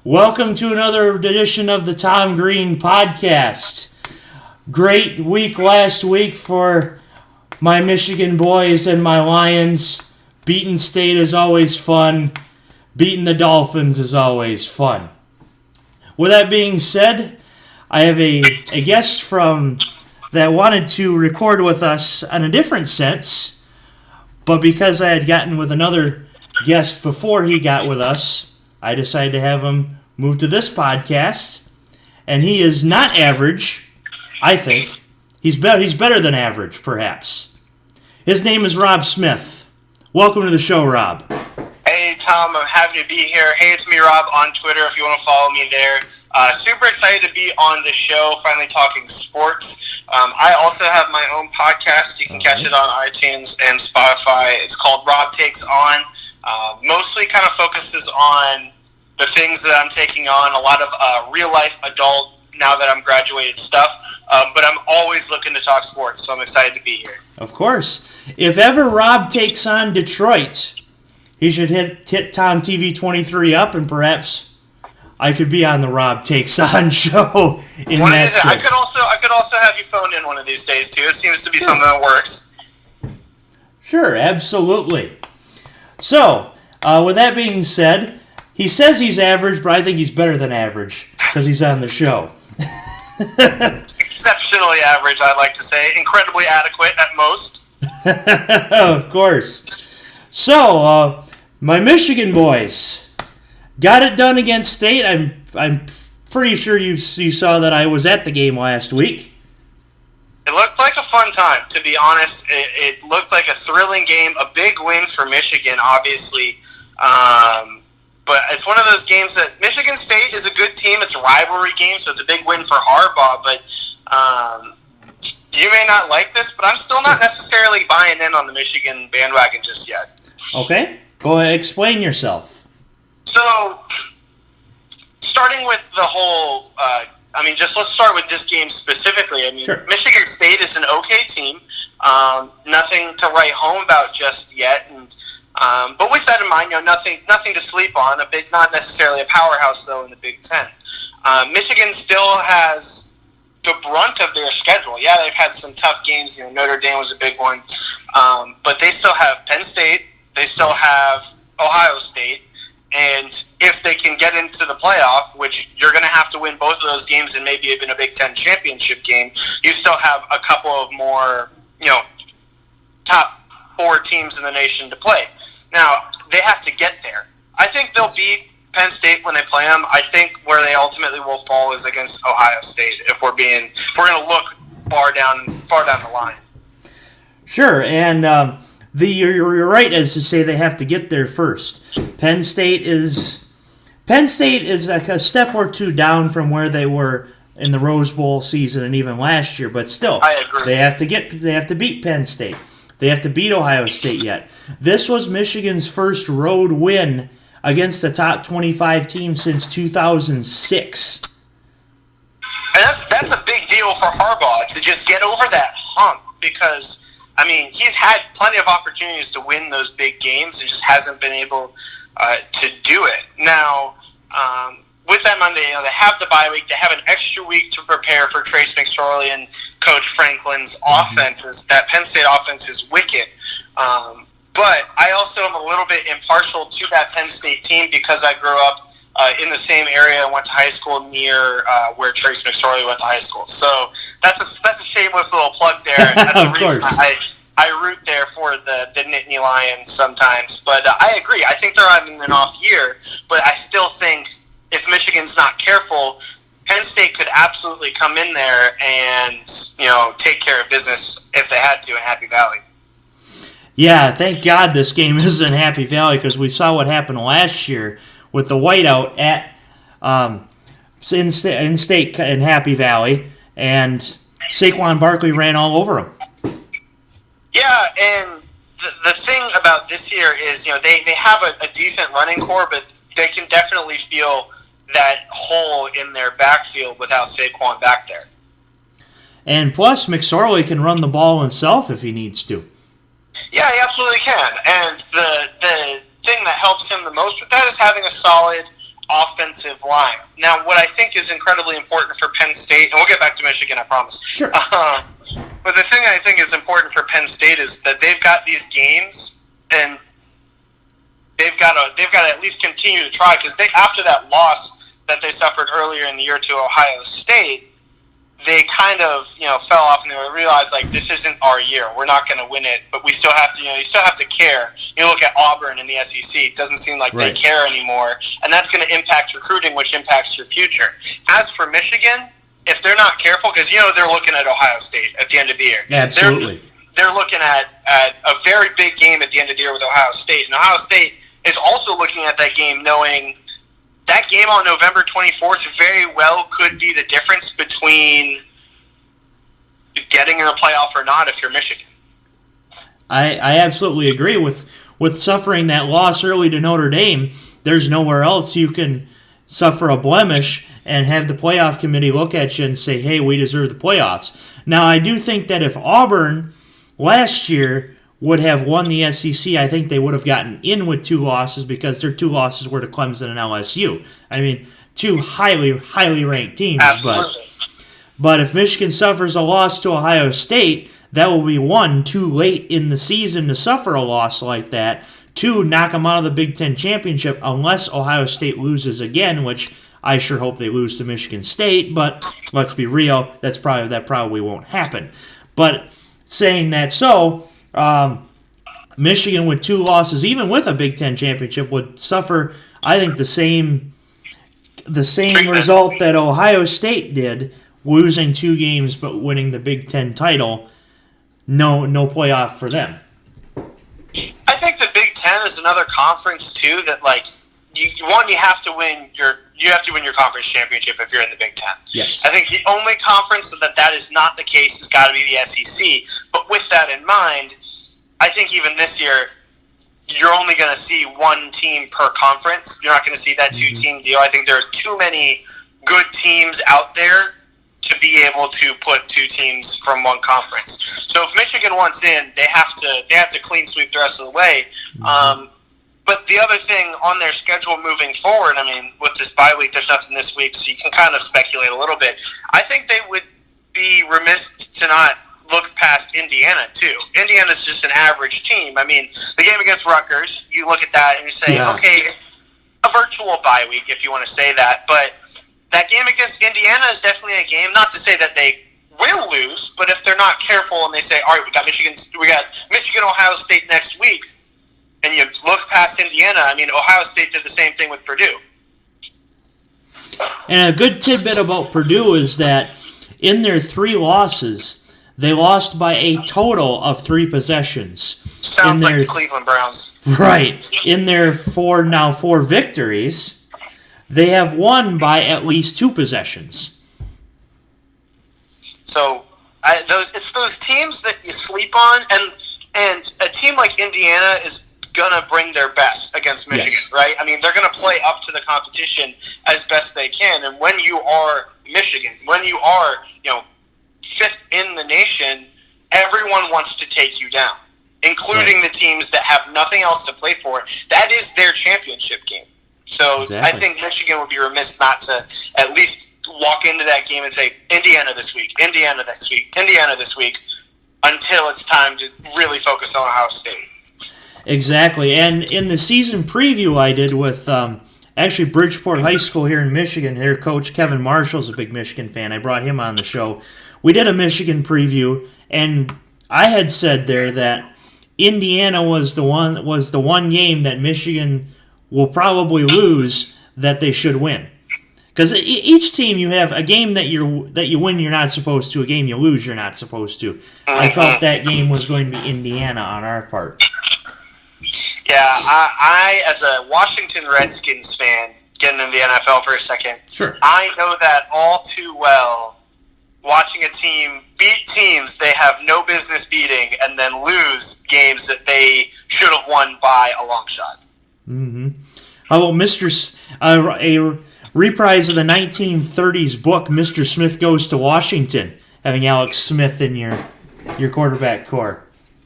Welcome to another edition of the Tom Green Podcast. Great week last week for my Michigan boys and my Lions. Beating State is always fun. Beating the Dolphins is always fun. With that being said, I have a guest that wanted to record with us on a different sense, but because I had gotten with another guest before he got with us, I decided to have him move to this podcast, and he is not average, I think. He's better than average, perhaps. His name is Rob Smith. Welcome to the show, Rob. Hey, Tom, I'm happy to be here. Hey, it's me, Rob, on Twitter, if you want to follow me there. Super excited to be on the show, finally talking sports. I also have my own podcast. You can catch it on iTunes and Spotify. It's called Rob Takes On. Mostly kind of focuses on the things that I'm taking on, a lot of real-life adult, now that I'm graduated stuff, but I'm always looking to talk sports, so I'm excited to be here. Of course. If ever Rob takes on Detroit, he should hit Tom TV 23 up, and perhaps I could be on the Rob Takes On show in that sense. I could also have you phone in one of these days, too. It seems to be something that works. Sure, absolutely. So, with that being said, he says he's average, but I think he's better than average because he's on the show. Exceptionally average, I'd like to say. Incredibly adequate at most. Of course. So, my Michigan boys got it done against State. I'm pretty sure you saw that I was at the game last week. It looked like a fun time, to be honest. It looked like a thrilling game, a big win for Michigan, obviously. But it's one of those games that Michigan State is a good team. It's a rivalry game, so it's a big win for Harbaugh. But you may not like this, but I'm still not necessarily buying in on the Michigan bandwagon just yet. Okay. Go ahead, explain yourself. So, starting with the whole, let's start with this game specifically. Sure. Michigan State is an okay team. Nothing to write home about just yet, but with that in mind, nothing to sleep on. Not necessarily a powerhouse though in the Big Ten. Michigan still has the brunt of their schedule. Yeah, they've had some tough games. Notre Dame was a big one, but they still have Penn State. They still have Ohio State, and if they can get into the playoff, which you're going to have to win both of those games and maybe even a Big Ten championship game, you still have a couple of more, top 4 teams in the nation to play. Now, they have to get there. I think they'll beat Penn State when they play them. I think where they ultimately will fall is against Ohio State if we're going to look far down the line. Sure, and you're right as to say they have to get there first. Penn State is like a step or two down from where they were in the Rose Bowl season and even last year, but still, I agree. They have to beat Penn State. They have to beat Ohio State yet. This was Michigan's first road win against the top 25 team since 2006. And that's a big deal for Harbaugh to just get over that hump because, he's had plenty of opportunities to win those big games and just hasn't been able to do it. Now, with that Monday, they have the bye week. They have an extra week to prepare for Trace McSorley and Coach Franklin's offenses. That Penn State offense is wicked. But I also am a little bit impartial to that Penn State team because I grew up in the same area and went to high school near where Trace McSorley went to high school. So that's a shameless little plug there. That's of the reason course. I root there for the Nittany Lions sometimes. But I agree. I think they're having an off year, but I still think if Michigan's not careful, Penn State could absolutely come in there and, take care of business if they had to in Happy Valley. Yeah, thank God this game is in Happy Valley because we saw what happened last year with the whiteout at in State in Happy Valley, and Saquon Barkley ran all over him. Yeah, and the thing about this year is, they have a decent running core, but they can definitely feel that hole in their backfield without Saquon back there. And plus, McSorley can run the ball himself if he needs to. Yeah, he absolutely can. And the thing that helps him the most with that is having a solid offensive line. Now, what I think is incredibly important for Penn State, and we'll get back to Michigan, I promise. Sure. But the thing I think is important for Penn State is that they've got these games, and they've got to at least continue to try, because after that loss that they suffered earlier in the year to Ohio State, they kind of, fell off, and they realized, like, this isn't our year. We're not going to win it, but we still have to, you still have to care. You look at Auburn in the SEC, it doesn't seem like they care anymore, and that's going to impact recruiting, which impacts your future. As for Michigan, if they're not careful, because, they're looking at Ohio State at the end of the year. Absolutely. They're looking at a very big game at the end of the year with Ohio State, and Ohio State is also looking at that game knowing that game on November 24th very well could be the difference between getting in the playoff or not if you're Michigan. I absolutely agree with suffering that loss early to Notre Dame. There's nowhere else you can suffer a blemish and have the playoff committee look at you and say, hey, we deserve the playoffs. Now, I do think that if Auburn last year would have won the SEC, I think they would have gotten in with 2 losses, because their 2 losses were to Clemson and LSU. I mean, 2 highly, highly ranked teams. Absolutely. But if Michigan suffers a loss to Ohio State, that will be 1, too late in the season to suffer a loss like that. 2, knock them out of the Big Ten championship unless Ohio State loses again, which I sure hope they lose to Michigan State. But let's be real, that probably won't happen. But saying that, Michigan with 2 losses, even with a Big Ten championship, would suffer, I think, the same result that Ohio State did, losing 2 games but winning the Big Ten title. No playoff for them. I think the Big Ten is another conference too that, like, you have to win your conference championship if you're in the Big Ten. Yes. I think the only conference that is not the case has got to be the SEC. But with that in mind, I think even this year, you're only going to see 1 team per conference. You're not going to see that 2-team deal. I think there are too many good teams out there to be able to put 2 teams from 1 conference. So if Michigan wants in, they have to clean sweep the rest of the way. But the other thing on their schedule moving forward, I mean, with this bye week, there's nothing this week, so you can kind of speculate a little bit. I think they would be remiss to not look past Indiana, too. Indiana's just an average team. I mean, the game against Rutgers, you look at that and you say, okay, a virtual bye week, if you want to say that, but that game against Indiana is definitely a game, not to say that they will lose, but if they're not careful and they say, all right, we got Michigan, Ohio State next week, and you look past Indiana, I mean, Ohio State did the same thing with Purdue. And a good tidbit about Purdue is that in their 3 losses, they lost by a total of 3 possessions. Sounds like the Cleveland Browns. Right. In their 4 victories, they have won by at least 2 possessions. So it's those teams that you sleep on, and a team like Indiana is gonna bring their best against Michigan, right? I mean, they're gonna play up to the competition as best they can, and when you are Michigan, when you are 5th in the nation, everyone wants to take you down, including the teams that have nothing else to play for. That is their championship game. So I think Michigan would be remiss not to at least walk into that game and say, Indiana this week, Indiana next week, Indiana this week, until it's time to really focus on Ohio State. Exactly. And in the season preview I did with actually Bridgeport High School here in Michigan, their coach Kevin Marshall's a big Michigan fan. I brought him on the show. We did a Michigan preview, and I had said there that Indiana was the one game that Michigan will probably lose that they should win. Because each team, you have a game that you win, you're not supposed to. A game you lose, you're not supposed to. I felt that game was going to be Indiana on our part. Yeah, I as a Washington Redskins fan, getting into the NFL for a second, sure, I know that all too well. Watching a team beat teams they have no business beating, and then lose games that they should have won by a long shot. Mm-hmm. How about a reprise of the 1930s book, Mr. Smith Goes to Washington, having Alex Smith in your quarterback core?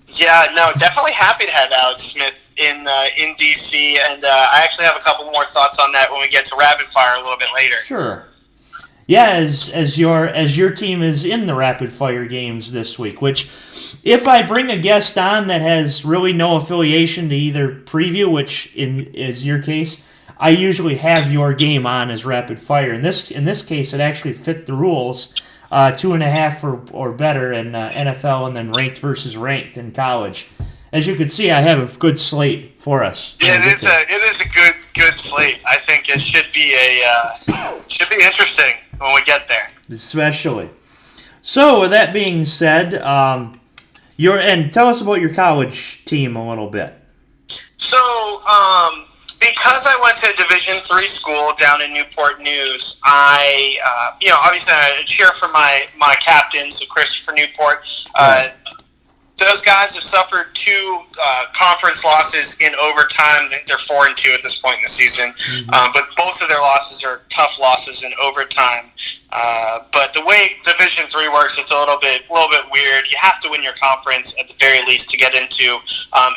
Yeah, no, definitely happy to have Alex Smith in DC, and I actually have a couple more thoughts on that when we get to rapid fire a little bit later. Sure. Yeah, as your team is in the rapid fire games this week, which if I bring a guest on that has really no affiliation to either preview, which is your case, I usually have your game on as rapid fire. In this case, it actually fit the rules, 2.5 or better in NFL, and then ranked versus ranked in college. As you can see, I have a good slate for us. Yeah, it is a good slate. I think it should be interesting when we get there. Especially. So, with that being said, and tell us about your college team a little bit. So, because I went to a Division III school down in Newport News, I obviously I cheer for my captain, so Christopher Newport. Right. Those guys have suffered 2 conference losses in overtime. I think they're 4-2 at this point in the season. Mm-hmm. But both of their losses are tough losses in overtime. But the way Division III works, it's a little bit weird. You have to win your conference at the very least to get into.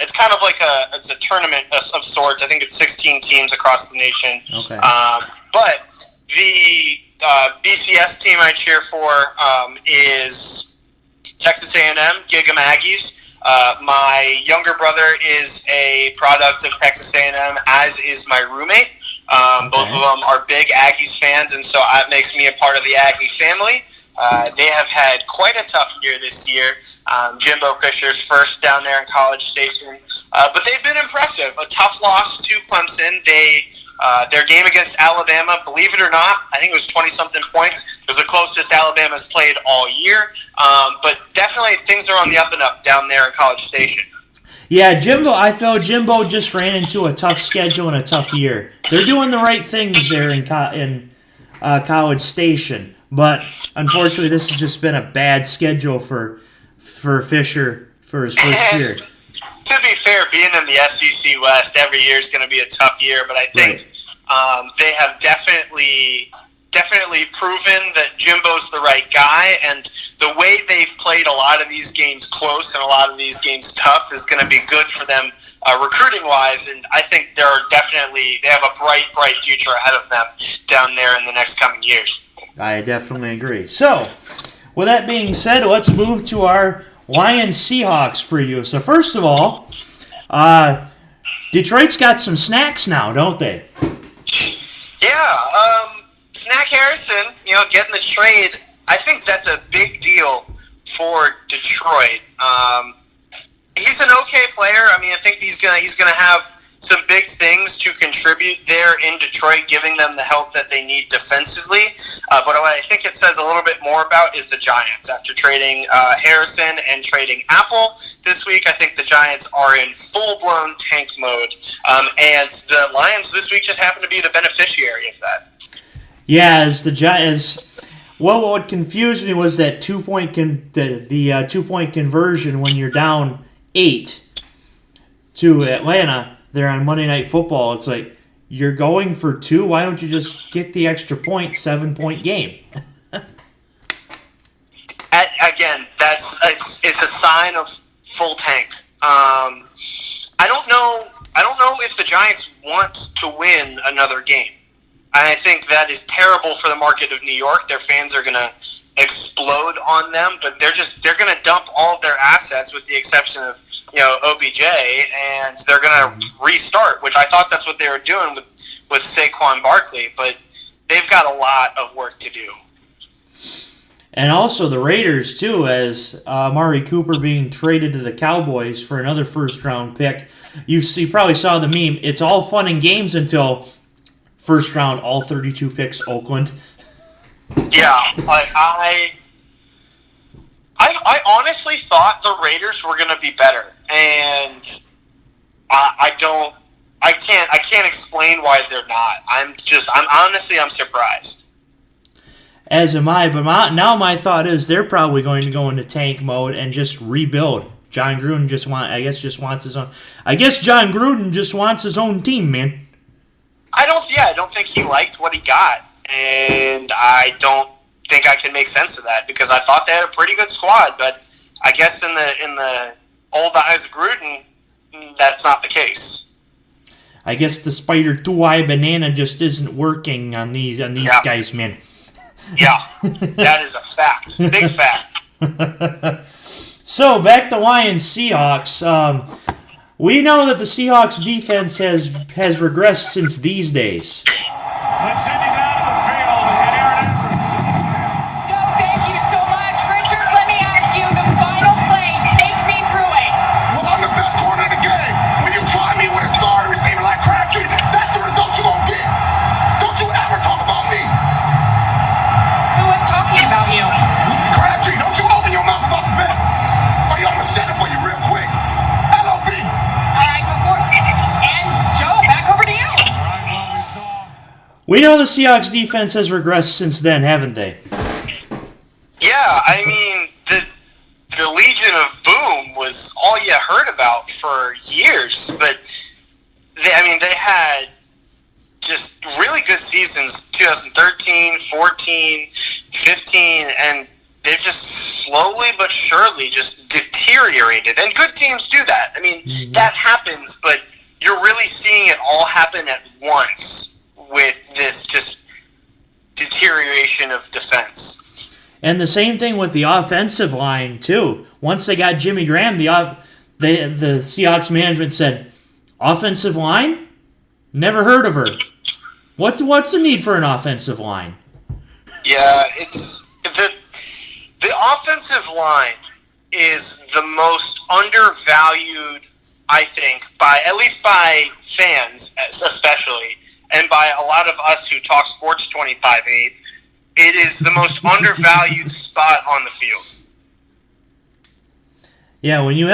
It's kind of like it's a tournament of sorts. I think it's 16 teams across the nation. Okay. But the BCS team I cheer for is Texas A&M, Gig'em Aggies. My younger brother is a product of Texas A&M, as is my roommate. Both of them are big Aggies fans, and so that makes me a part of the Aggie family. They have had quite a tough year this year. Jimbo Fisher's first down there in College Station. But they've been impressive. A tough loss to Clemson. Their game against Alabama, believe it or not, I think it was 20-something points. It was the closest Alabama's played all year. But definitely things are on the up and up down there in College Station. Yeah, I felt Jimbo just ran into a tough schedule and a tough year. They're doing the right things there in College Station. But unfortunately, this has just been a bad schedule for Fisher for his first year. To be fair, being in the SEC West every year is going to be a tough year, but I think they have definitely proven that Jimbo's the right guy, and the way they've played a lot of these games close and a lot of these games tough is going to be good for them recruiting-wise, and I think they have a bright future ahead of them down there in the next coming years. I definitely agree. So, with that being said, let's move to our Lions-Seahawks preview. So, first of all, Detroit's got some snacks now, don't they? Yeah, Snack Harrison, getting the trade, I think that's a big deal for Detroit. He's an okay player. I mean, I think he's gonna have some big things to contribute there in Detroit, giving them the help that they need defensively. But what I think it says a little bit more about is the Giants. After trading Harrison and trading Apple this week, I think the Giants are in full-blown tank mode. And the Lions this week just happen to be the beneficiary of that. Yeah, as the Giants. Well, what confused me was that 2-point the 2-point conversion when you're down 8 to Atlanta. There on Monday Night Football, it's like, you're going for 2? Why don't you just get the extra point, 7-point game? Again, it's a sign of full tank. I don't know if the Giants want to win another game. I think that is terrible for the market of New York. Their fans are going to explode on them, but they're going to dump all of their assets with the exception of OBJ, and they're going to restart, which I thought that's what they were doing with Saquon Barkley, but they've got a lot of work to do. And also the Raiders, too, as Amari Cooper being traded to the Cowboys for another first-round pick. You probably saw the meme. It's all fun and games until first round, all 32 picks, Oakland. Yeah, I honestly thought the Raiders were going to be better, and I can't explain why they're not. I'm surprised. As am I, but now my thought is they're probably going to go into tank mode and just rebuild. John Gruden just wants his own. I guess John Gruden just wants his own team, man. I don't think he liked what he got, and I don't think I can make sense of that because I thought they had a pretty good squad, but I guess in the old eyes of Gruden, that's not the case. I guess the spider two-eye banana just isn't working on these guys, man. Yeah, that is a fact. Big fact. So, back to Lions-Seahawks. We know that the Seahawks defense has regressed since these days. Let's send you down to the field and Aaron Andrews. So, thank you so much. Richard, let me ask you the final play. Take me through it. Well, I'm the best corner in the game. When you try me with a sorry receiver like Crabtree, that's the result you're going to get. Don't you ever talk about me. Who was talking about you? Crabtree, don't you open your mouth about the best. Or I'm going to set it for you real quick. LOB. All right, and Joe, back over to you. All right, well, we saw. We know the Seahawks defense has regressed since then, haven't they? Yeah, I mean, the Legion of Boom was all you heard about for years, but they had just really good seasons, 2013, 14, 15, and they've just slowly but surely just deteriorated. And good teams do that. I mean, that happens, but you're really seeing it all happen at once with this just deterioration of defense. And the same thing with the offensive line, too. Once they got Jimmy Graham, the Seahawks management said, offensive line? Never heard of her. What's the need for an offensive line? Yeah, it's the offensive line is the most undervalued, I think, at least by fans especially, and by a lot of us who talk sports 25/8. It is the most undervalued spot on the field. Yeah, when you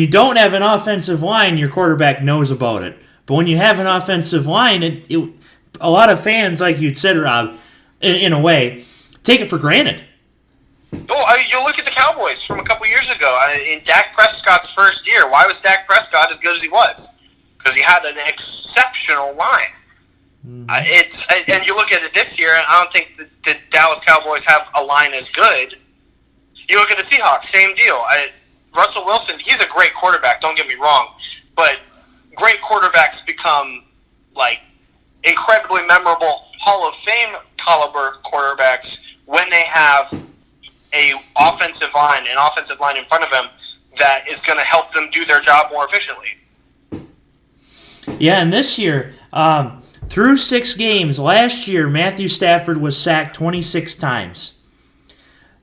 don't have an offensive line, your quarterback knows about it. But when you have an offensive line, a lot of fans, like you'd said, Rob, in a way, take it for granted. Oh, you look at the Cowboys from a couple years ago. In Dak Prescott's first year, why was Dak Prescott as good as he was? Because he had an exceptional line. And you look at it this year, and I don't think the Dallas Cowboys have a line as good. You look at the Seahawks, same deal. Russell Wilson, he's a great quarterback, don't get me wrong, but great quarterbacks become like incredibly memorable Hall of Fame caliber quarterbacks when they have an offensive line in front of them that is going to help them do their job more efficiently. Yeah, and this year, through 6 games, last year, Matthew Stafford was sacked 26 times.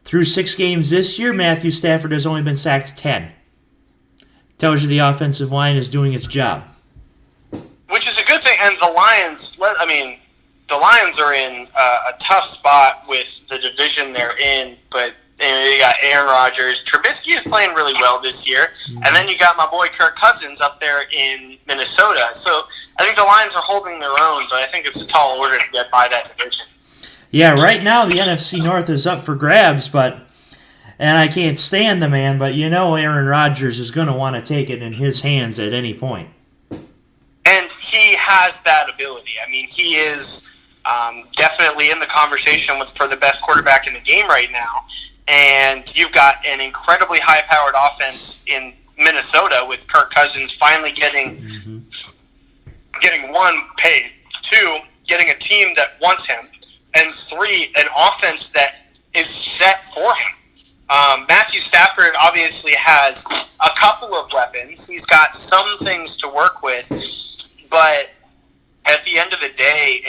Through 6 games this year, Matthew Stafford has only been sacked 10. Tells you the offensive line is doing its job. Which is a good thing, and the Lions are in a tough spot with the division they're in, but you got Aaron Rodgers. Trubisky is playing really well this year, and then you got my boy Kirk Cousins up there in Minnesota. So I think the Lions are holding their own, but I think it's a tall order to get by that division. Yeah, right now the NFC North is up for grabs, and I can't stand the man, but Aaron Rodgers is going to want to take it in his hands at any point. And he has that ability. I mean, he is definitely in the conversation for the best quarterback in the game right now. And you've got an incredibly high-powered offense in Minnesota with Kirk Cousins finally getting one, paid, 2, getting a team that wants him, and 3, an offense that is set for him. Matthew Stafford obviously has a couple of weapons. He's got some things to work with, but at the end of the day,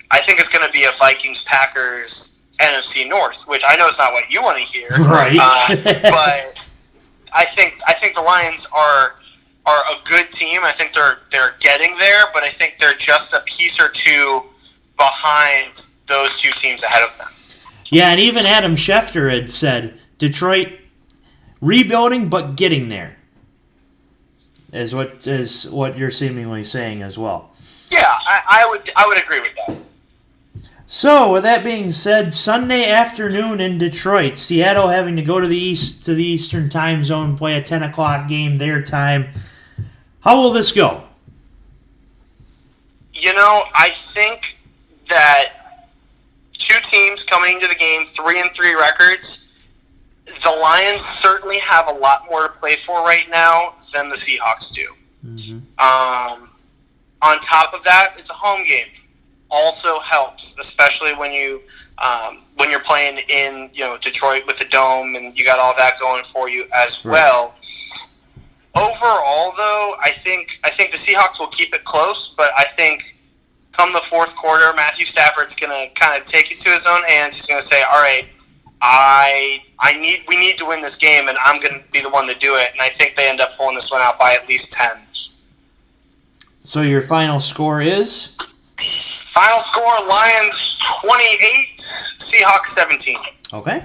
I think it's going to be a Vikings-Packers NFC North, which I know is not what you want to hear, right? But I think the Lions are a good team. I think they're getting there, but I think they're just a piece or two behind those 2 teams ahead of them. Yeah, and even Adam Schefter had said Detroit rebuilding but getting there is what you're seemingly saying as well. Yeah, I would agree with that. So, with that being said, Sunday afternoon in Detroit, Seattle having to go to the Eastern time zone, play a 10 o'clock game their time. How will this go? I think that 2 teams coming into the game, 3-3 records, the Lions certainly have a lot more to play for right now than the Seahawks do. On top of that, it's a home game. Also helps, especially when you're playing in Detroit with the dome and you got all that going for you as well. Overall, though, I think the Seahawks will keep it close, but I think come the fourth quarter, Matthew Stafford's going to kind of take it to his own hands. He's going to say, "All right, we need to win this game, and I'm going to be the one to do it." And I think they end up pulling this one out by at least 10. So your final score is? Final score: Lions 28, Seahawks 17. Okay.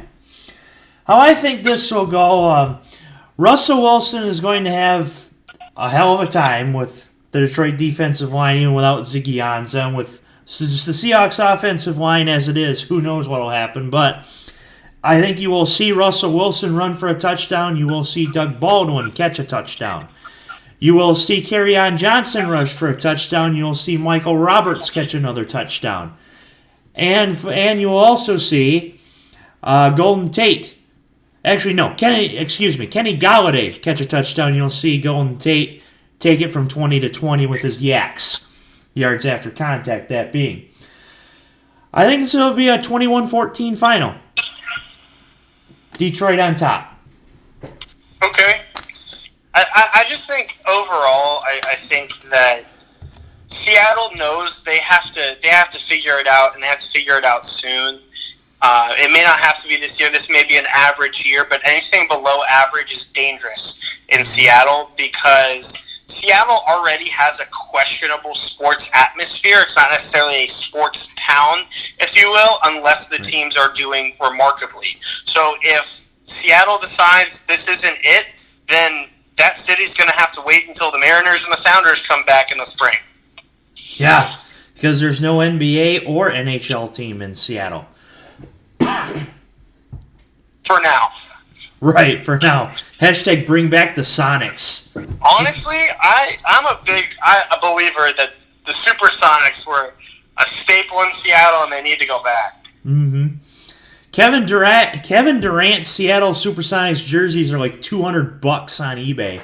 How I think this will go, Russell Wilson is going to have a hell of a time with the Detroit defensive line, even without Ziggy Ansah. And with the Seahawks offensive line as it is, who knows what will happen. But I think you will see Russell Wilson run for a touchdown. You will see Doug Baldwin catch a touchdown. You will see Kerryon Johnson rush for a touchdown. You will see Michael Roberts catch another touchdown. And you will also see Golden Tate. Actually, no, Kenny Galladay catch a touchdown. You'll see Golden Tate take it from 20 to 20 with his yaks. Yards after contact, that being. I think this will be a 21-14 final. Detroit on top. Okay. I just think overall, I think that Seattle knows they have to figure it out, and they have to figure it out soon. It may not have to be this year. This may be an average year, but anything below average is dangerous in Seattle because Seattle already has a questionable sports atmosphere. It's not necessarily a sports town, if you will, unless the teams are doing remarkably. So if Seattle decides this isn't it, then that city's going to have to wait until the Mariners and the Sounders come back in the spring. Yeah, because there's no NBA or NHL team in Seattle. For now. Right, for now. Hashtag bring back the Sonics. Honestly, I'm a believer that the Supersonics were a staple in Seattle and they need to go back. Mm-hmm. Kevin Durant Seattle Supersonics jerseys are like $200 on eBay.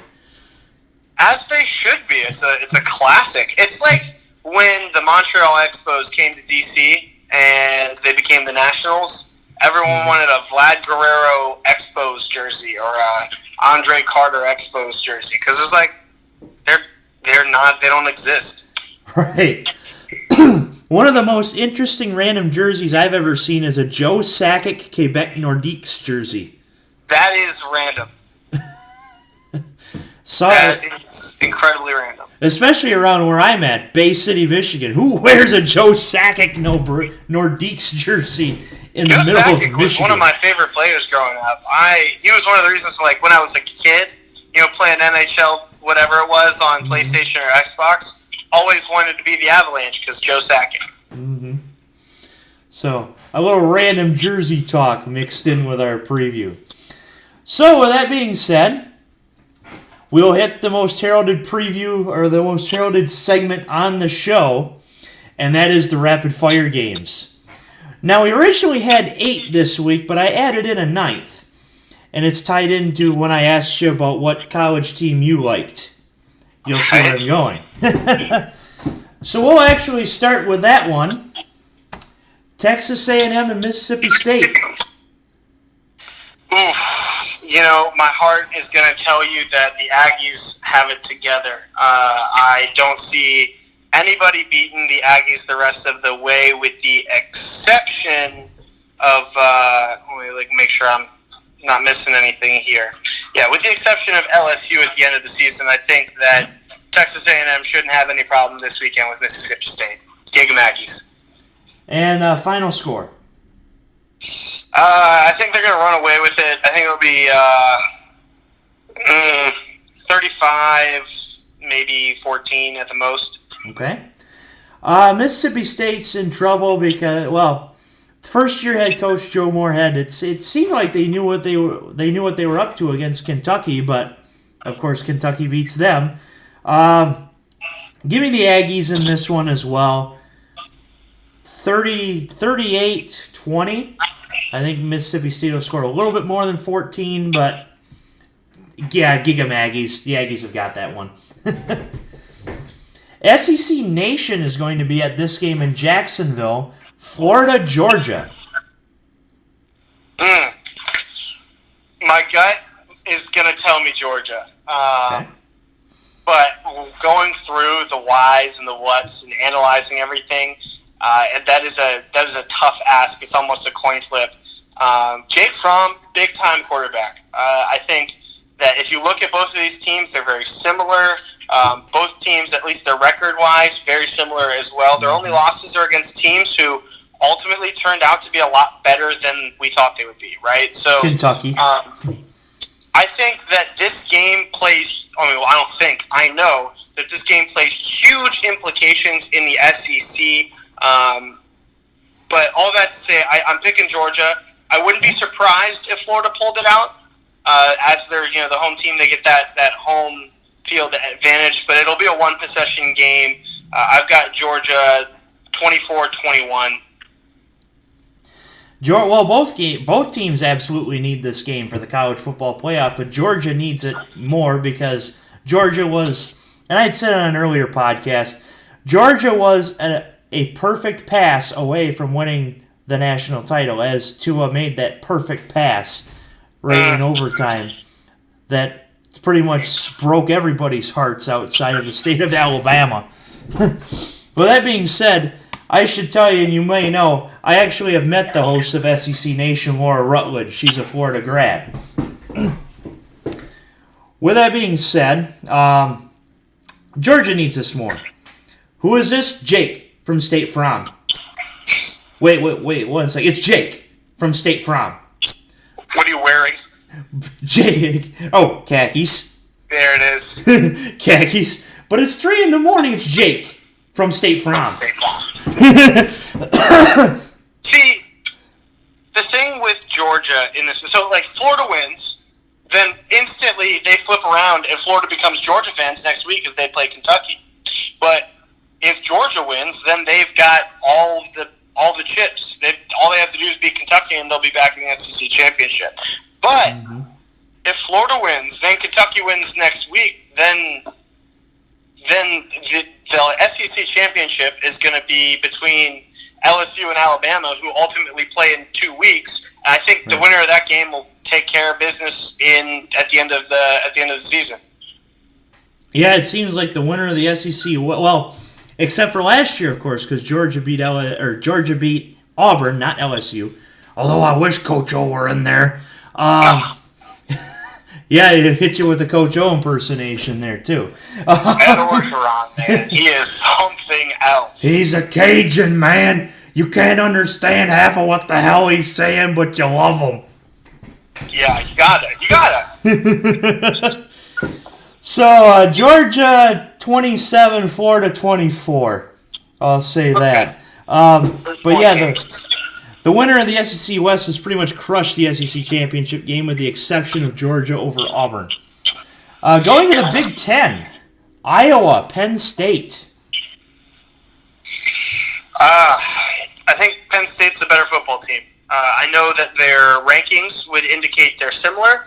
As they should be. It's a classic. It's like when the Montreal Expos came to DC and they became the Nationals. Everyone wanted a Vlad Guerrero Expos jersey or a Andre Carter Expos jersey because it was like they don't exist. Right. One of the most interesting random jerseys I've ever seen is a Joe Sakic Quebec Nordiques jersey. That is random. That is incredibly random. Especially around where I'm at, Bay City, Michigan. Who wears a Joe Sakic Nordiques jersey in the middle of Michigan? Was one of my favorite players growing up. He was one of the reasons, like when I was a kid, playing NHL, whatever it was on PlayStation or Xbox, always wanted to be the Avalanche because Joe Sakic. Mm-hmm. So a little random jersey talk mixed in with our preview. So with that being said, we'll hit the most heralded preview or the most heralded segment on the show, and that is the rapid fire games. Now, we originally had 8 this week, but I added in a 9th, and it's tied into when I asked you about what college team you liked. You'll see where I'm going. So we'll actually start with that one. Texas A&M and Mississippi State. Oof. My heart is going to tell you that the Aggies have it together. I don't see anybody beating the Aggies the rest of the way with the exception of, let me make sure I'm not missing anything here. Yeah, with the exception of LSU at the end of the season, I think that Texas A&M shouldn't have any problem this weekend with Mississippi State. Gig 'em Aggies. And final score. I think they're going to run away with it. I think it'll be 35, maybe 14 at the most. Okay. Mississippi State's in trouble because, first-year head coach Joe Moorhead. It seemed like they knew what they were up to against Kentucky, but of course Kentucky beats them. Give me the Aggies in this one as well. 38-20. I think Mississippi State will score a little bit more than 14, but yeah, Giga Aggies. The Aggies have got that one. SEC Nation is going to be at this game in Jacksonville, Florida, Georgia. My gut is going to tell me Georgia. Okay. But going through the whys and the whats and analyzing everything, and that is a tough ask. It's almost a coin flip. Jake Fromm, big time quarterback. I think that if you look at both of these teams, they're very similar. Both teams, at least their record-wise, very similar as well. Their only losses are against teams who ultimately turned out to be a lot better than we thought they would be, right? So Kentucky. I think that this game plays, I know that this game plays huge implications in the SEC. But all that to say, I'm picking Georgia. I wouldn't be surprised if Florida pulled it out. As they're, the home team, they get that home field advantage, but it'll be a one-possession game. I've got Georgia 24-21. Well, both teams absolutely need this game for the college football playoff, but Georgia needs it more because Georgia was, and I'd said on an earlier podcast, Georgia was a perfect pass away from winning the national title as Tua made that perfect pass right in overtime that pretty much broke everybody's hearts outside of the state of Alabama. With that being said, I should tell you, and you may know, I actually have met the host of SEC Nation, Laura Rutledge. She's a Florida grad. With that being said, Georgia needs this more. Who is this? Jake from State Farm. Wait, 1 second. It's Jake from State Farm. What are you wearing? Jake. Oh, khakis. There it is. Khakis. But it's 3 in the morning. It's Jake from State Farm. See, the thing with Georgia in this, so like Florida wins, then instantly they flip around and Florida becomes Georgia fans next week as they play Kentucky. But if Georgia wins, then they've got all the chips. All they have to do is beat Kentucky and they'll be back in the SEC championship. But if Florida wins, then Kentucky wins next week, then the SEC championship is going to be between LSU and Alabama, who ultimately play in 2 weeks. And I think the winner of that game will take care of business at the end of the season. Yeah, it seems like the winner of the SEC. Well, except for last year, of course, because Georgia beat Auburn, not LSU. Although I wish Coach O were in there. Yeah, it hit you with a Coach O impersonation there, too. Ed Orgeron, man. He is something else. He's a Cajun, man. You can't understand half of what the hell he's saying, but you love him. Yeah, you gotta. So, Georgia 27, Florida 24. I'll say that. But yeah, the winner of the SEC West has pretty much crushed the SEC championship game with the exception of Georgia over Auburn. Going to the Big Ten, Iowa, Penn State. I think Penn State's a better football team. I know that their rankings would indicate they're similar.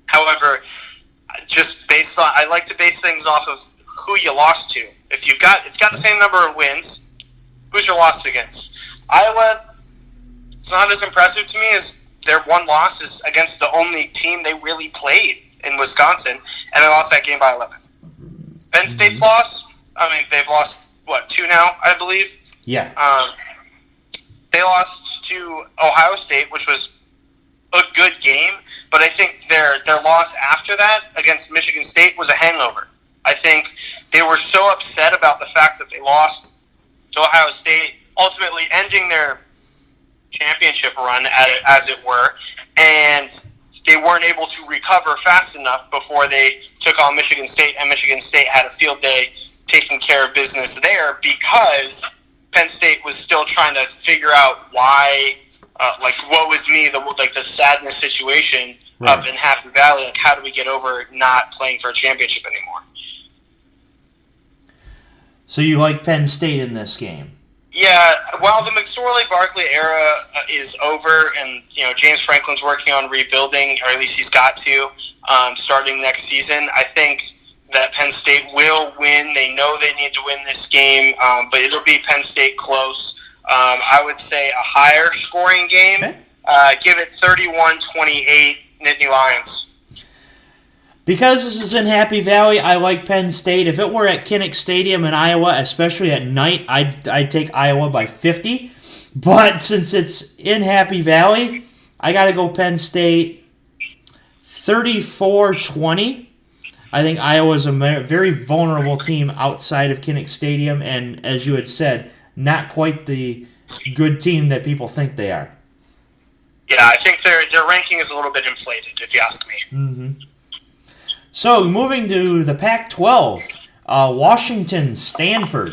However, just based on, I like to base things off of who you lost to. If it's got the same number of wins, who's your loss against? Iowa, it's not as impressive to me as their one loss is against the only team they really played in Wisconsin, and they lost that game by 11. Penn State's loss, they've lost, 2 now, I believe? Yeah. They lost to Ohio State, which was a good game, but I think their loss after that against Michigan State was a hangover. I think they were so upset about the fact that they lost to Ohio State, ultimately ending their championship run, as it were, and they weren't able to recover fast enough before they took on Michigan State, and Michigan State had a field day taking care of business there because Penn State was still trying to figure out why, what was the sadness situation up in Happy Valley, how do we get over not playing for a championship anymore? So you like Penn State in this game? Yeah, while the McSorley-Barkley era is over, and James Franklin's working on rebuilding, or at least he's got to, starting next season, I think that Penn State will win. They know they need to win this game, but it'll be Penn State close. I would say a higher scoring game. Okay. Give it 31-28, Nittany Lions. Because this is in Happy Valley, I like Penn State. If it were at Kinnick Stadium in Iowa, especially at night, I'd take Iowa by 50. But since it's in Happy Valley, I got to go Penn State 34-20. I think Iowa's a very vulnerable team outside of Kinnick Stadium, and as you had said, not quite the good team that people think they are. Yeah, I think their ranking is a little bit inflated, if you ask me. Mm-hmm. So, moving to the Pac-12, Washington, Stanford.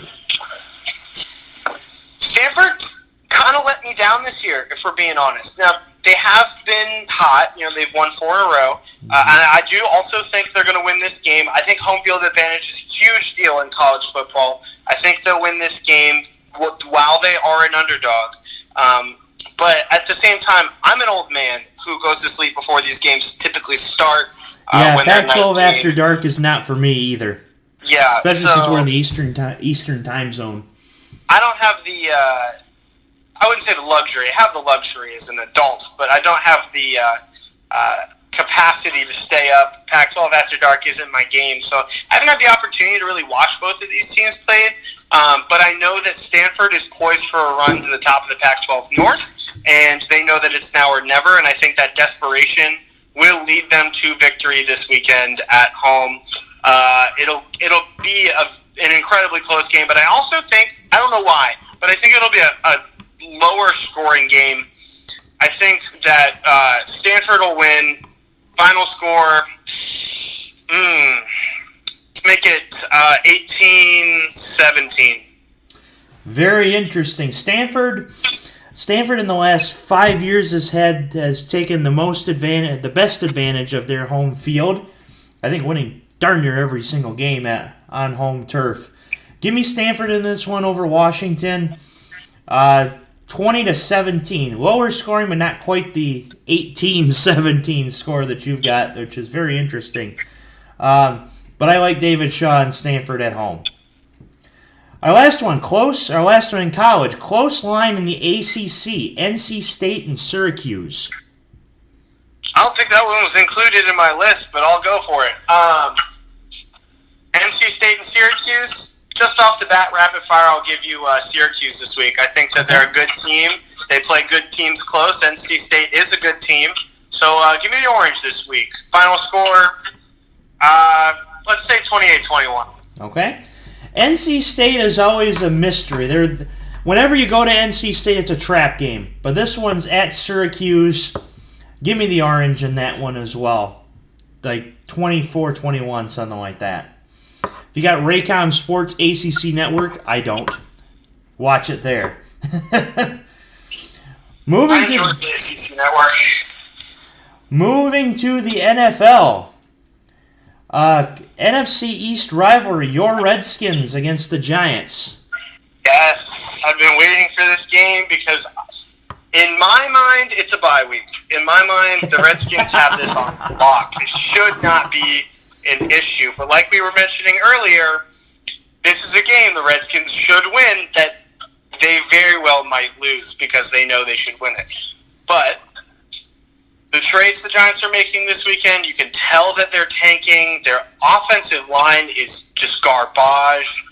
Stanford kind of let me down this year, if we're being honest. Now, they have been hot. They've won 4 in a row. And I do also think they're going to win this game. I think home field advantage is a huge deal in college football. I think they'll win this game while they are an underdog. But at the same time, I'm an old man who goes to sleep before these games typically start. Yeah, Pac-12 after dark is not for me either. Yeah, especially since we're in the Eastern time zone. I don't have the, I wouldn't say the luxury. I have the luxury as an adult, but I don't have the capacity to stay up. Pac-12 after dark isn't my game, so I haven't had the opportunity to really watch both of these teams played. But I know that Stanford is poised for a run to the top of the Pac-12 North, and they know that it's now or never, and I think that desperation will lead them to victory this weekend at home. It'll be an incredibly close game, but I also think, I don't know why, but I think it'll be a lower scoring game. I think that Stanford will win. Final score, let's make it 18-17. Very interesting. Stanford in the last 5 years has taken the best advantage of their home field. I think winning darn near every single game on home turf. Give me Stanford in this one over Washington. 20-17. Lower scoring, but not quite the 18-17 score that you've got, which is very interesting. But I like David Shaw and Stanford at home. Our last one in college. Close line in the ACC. NC State and Syracuse. I don't think that one was included in my list, but I'll go for it. NC State and Syracuse. Just off the bat, rapid fire, I'll give you Syracuse this week. I think that they're a good team. They play good teams close. NC State is a good team. So give me the orange this week. Final score, let's say 28-21. Okay. NC State is always a mystery. Whenever you go to NC State, it's a trap game. But this one's at Syracuse. Give me the orange in that one as well. Like 24-21, something like that. If you got Raycom Sports ACC Network, I don't. Watch it there. Moving to the ACC Network. Moving to the NFL. NFC East rivalry, your Redskins against the Giants. Yes, I've been waiting for this game because in my mind, it's a bye week. In my mind, the Redskins have this on lock. It should not be an issue. But like we were mentioning earlier, this is a game the Redskins should win that they very well might lose because they know they should win it. But the trades the Giants are making this weekend, you can tell that they're tanking. Their offensive line is just garbage.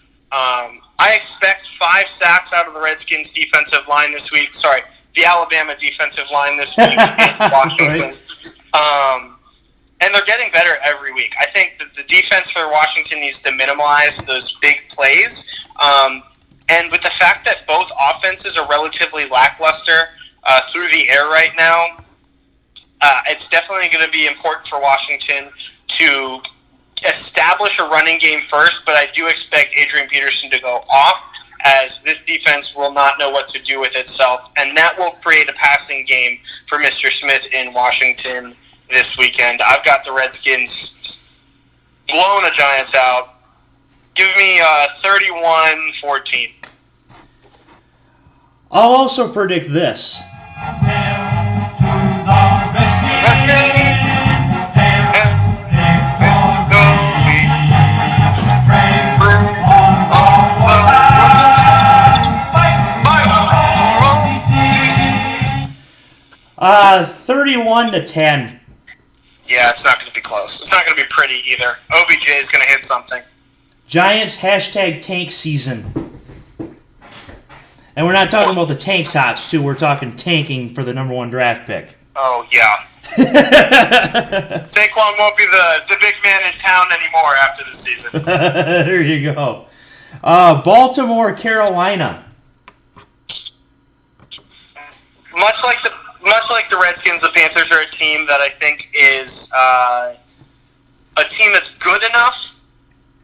I expect 5 sacks out of the Redskins defensive line this week. Sorry, the Alabama defensive line this week in Washington. Right. And they're getting better every week. I think that the defense for Washington needs to minimize those big plays. And with the fact that both offenses are relatively lackluster through the air right now, it's definitely going to be important for Washington to establish a running game first, but I do expect Adrian Peterson to go off, as this defense will not know what to do with itself, and that will create a passing game for Mr. Smith in Washington this weekend. I've got the Redskins blowing the Giants out. Give me 31-14. I'll also predict this. Uh, 31-10. Yeah, it's not going to be close. It's not going to be pretty either. OBJ is going to hit something. Giants #tank season. And we're not talking about the tank tops, too. We're talking tanking for the number 1 draft pick. Oh, yeah. Saquon won't be the big man in town anymore after this season. There you go. Baltimore, Carolina. Much like the Redskins, the Panthers are a team that I think is a team that's good enough,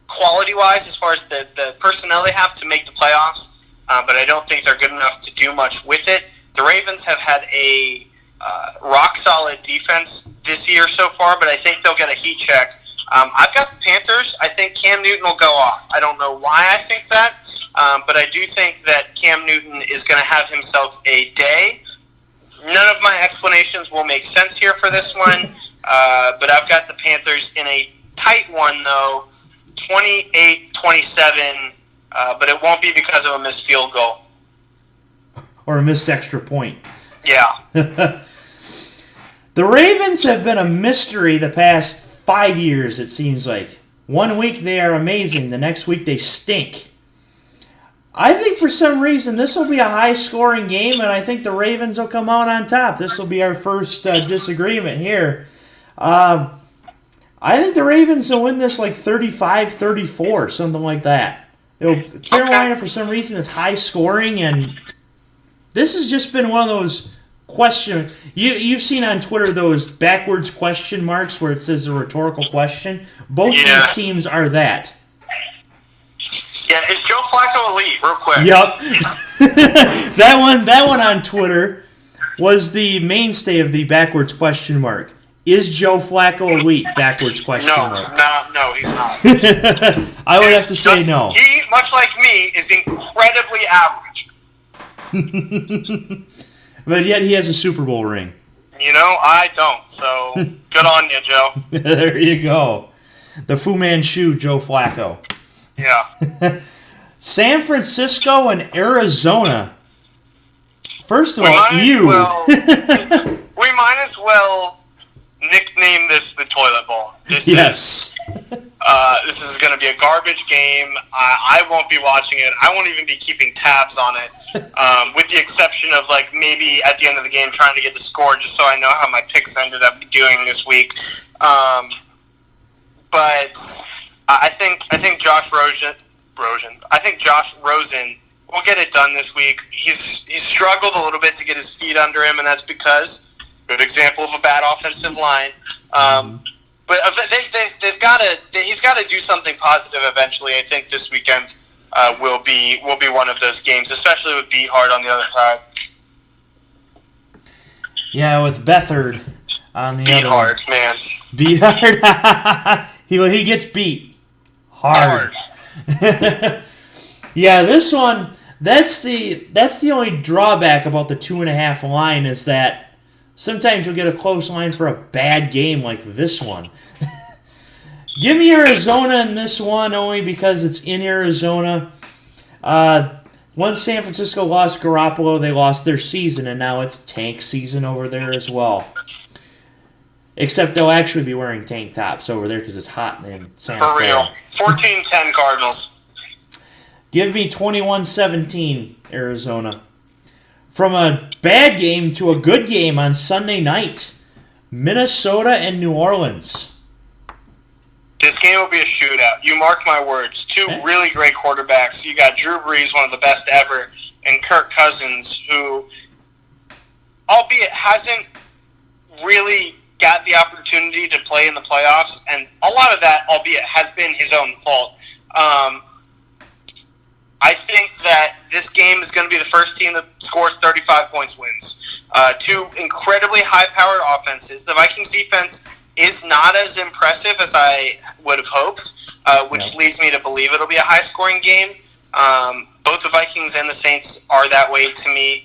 quality-wise, as far as the personnel they have to make the playoffs, but I don't think they're good enough to do much with it. The Ravens have had a rock-solid defense this year so far, but I think they'll get a heat check. I've got the Panthers. I think Cam Newton will go off. I don't know why I think that, but I do think that Cam Newton is going to have himself a day. None of my explanations will make sense here for this one, but I've got the Panthers in a tight one, though, 28-27, but it won't be because of a missed field goal. Or a missed extra point. Yeah. The Ravens have been a mystery the past 5 years, it seems like. 1 week they are amazing, the next week they stink. I think for some reason this will be a high-scoring game, and I think the Ravens will come out on top. This will be our first disagreement here. I think the Ravens will win this like 35-34, something like that. Carolina, for some reason, is high-scoring, and this has just been one of those questions. You've seen on Twitter those backwards question marks where it says a rhetorical question. Both of these teams are that. Yeah, is Joe Flacco elite? Real quick. Yep. that one on Twitter was the mainstay of the backwards question mark. Is Joe Flacco elite? Backwards question mark. No, he's not. I would have to say no. He, much like me, is incredibly average. But yet he has a Super Bowl ring. You know, I don't. So good on you, Joe. There you go. The Fu Manchu Joe Flacco. Yeah. San Francisco and Arizona. First of all, we might as well nickname this the toilet bowl. This is going to be a garbage game. I won't be watching it. I won't even be keeping tabs on it, with the exception of like maybe at the end of the game trying to get the score just so I know how my picks ended up doing this week. But I think Josh Rosen will get it done this week. He's struggled a little bit to get his feet under him, and that's because good example of a bad offensive line. But he's got to do something positive eventually. I think this weekend will be one of those games, especially with Beathard on the other side. Yeah, with Beathard on the other Beathard, man. Beathard. he gets beat hard. Yeah, this one. That's the only drawback about the 2.5 line is that sometimes you'll get a close line for a bad game like this one. Give me Arizona in this one only because it's in Arizona. Once San Francisco lost Garoppolo, they lost their season, and now it's tank season over there as well. Except they'll actually be wearing tank tops over there because it's hot in San For real. Francisco. 14-10 Cardinals. Give me 21-17 Arizona. From a bad game to a good game on Sunday night, Minnesota and New Orleans. This game will be a shootout. You mark my words. Two really great quarterbacks. You got Drew Brees, one of the best ever, and Kirk Cousins, who, albeit hasn't really got the opportunity to play in the playoffs, and a lot of that, albeit, has been his own fault. I think that this game is going to be the first team that scores 35 points wins. Two incredibly high-powered offenses. The Vikings defense is not as impressive as I would have hoped, which leads me to believe it'll be a high-scoring game. Both the Vikings and the Saints are that way to me.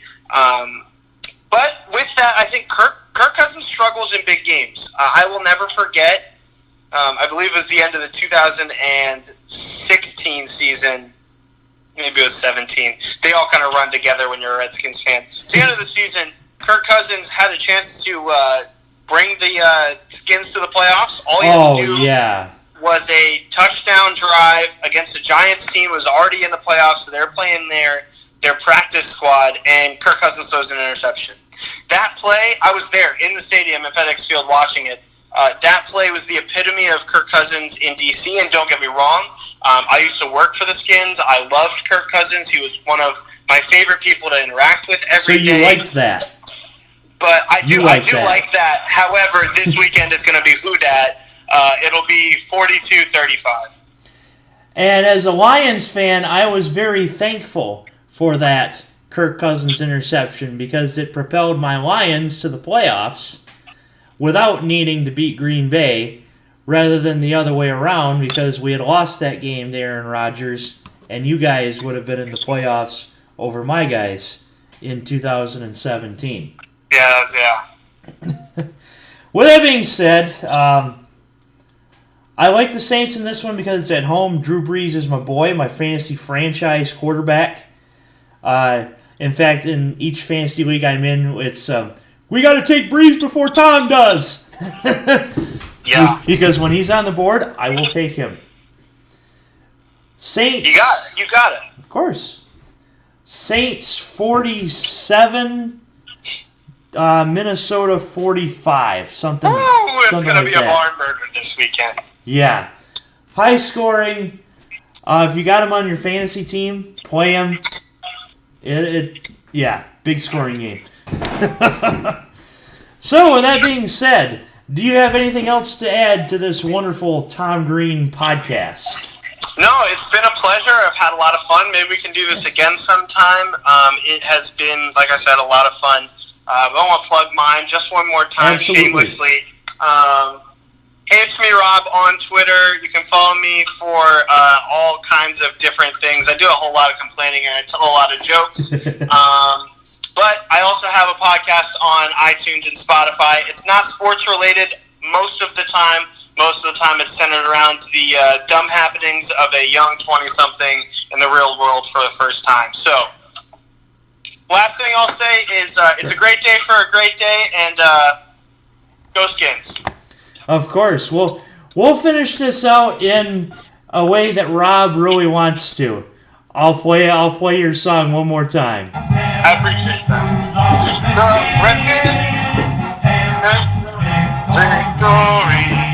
But with that, I think Kirk Cousins struggles in big games. I will never forget, I believe it was the end of the 2016 season. Maybe it was 17. They all kind of run together when you're a Redskins fan. At the end of the season, Kirk Cousins had a chance to bring the Skins to the playoffs. All he had to do was a touchdown drive against a Giants team who was already in the playoffs, so they're playing their practice squad, and Kirk Cousins throws an interception. That play, I was there in the stadium at FedEx Field watching it. That play was the epitome of Kirk Cousins in D.C., and don't get me wrong, I used to work for the Skins. I loved Kirk Cousins. He was one of my favorite people to interact with every day. So you liked that? But I do like that. However, this weekend is going to be Houdat. It'll be 42-35. And as a Lions fan, I was very thankful for that Kirk Cousins interception because it propelled my Lions to the playoffs without needing to beat Green Bay, rather than the other way around, because we had lost that game to Aaron Rodgers, and you guys would have been in the playoffs over my guys in 2017. Yeah. With that being said, I like the Saints in this one because it's at home. Drew Brees is my boy, my fantasy franchise quarterback. In fact, in each fantasy league I'm in, it's we got to take Brees before Tom does. Yeah. Because when he's on the board, I will take him. Saints. You got it. Of course. Saints 47, Minnesota 45. Something. Ooh, it's something going to like be a that. barn burner this weekend. Yeah. High scoring. If you got him on your fantasy team, play him. Big scoring game. So, with that being said, do you have anything else to add to this wonderful Tom Green podcast? No, it's been a pleasure. I've had a lot of fun. Maybe we can do this again sometime. It has been, like I said, a lot of fun. I want to plug mine just one more time, Absolutely. shamelessly. Hey, it's me, Rob, on Twitter. You can follow me for all kinds of different things. I do a whole lot of complaining and I tell a lot of jokes. But I also have a podcast on iTunes and Spotify. It's not sports related most of the time. Most of the time it's centered around the dumb happenings of a young 20-something in the real world for the first time. So, last thing I'll say is it's a great day for a great day, and go Skins. Of course. We'll finish this out in a way that Rob really wants to. I'll play your song one more time. I appreciate that. The Redskins, victory.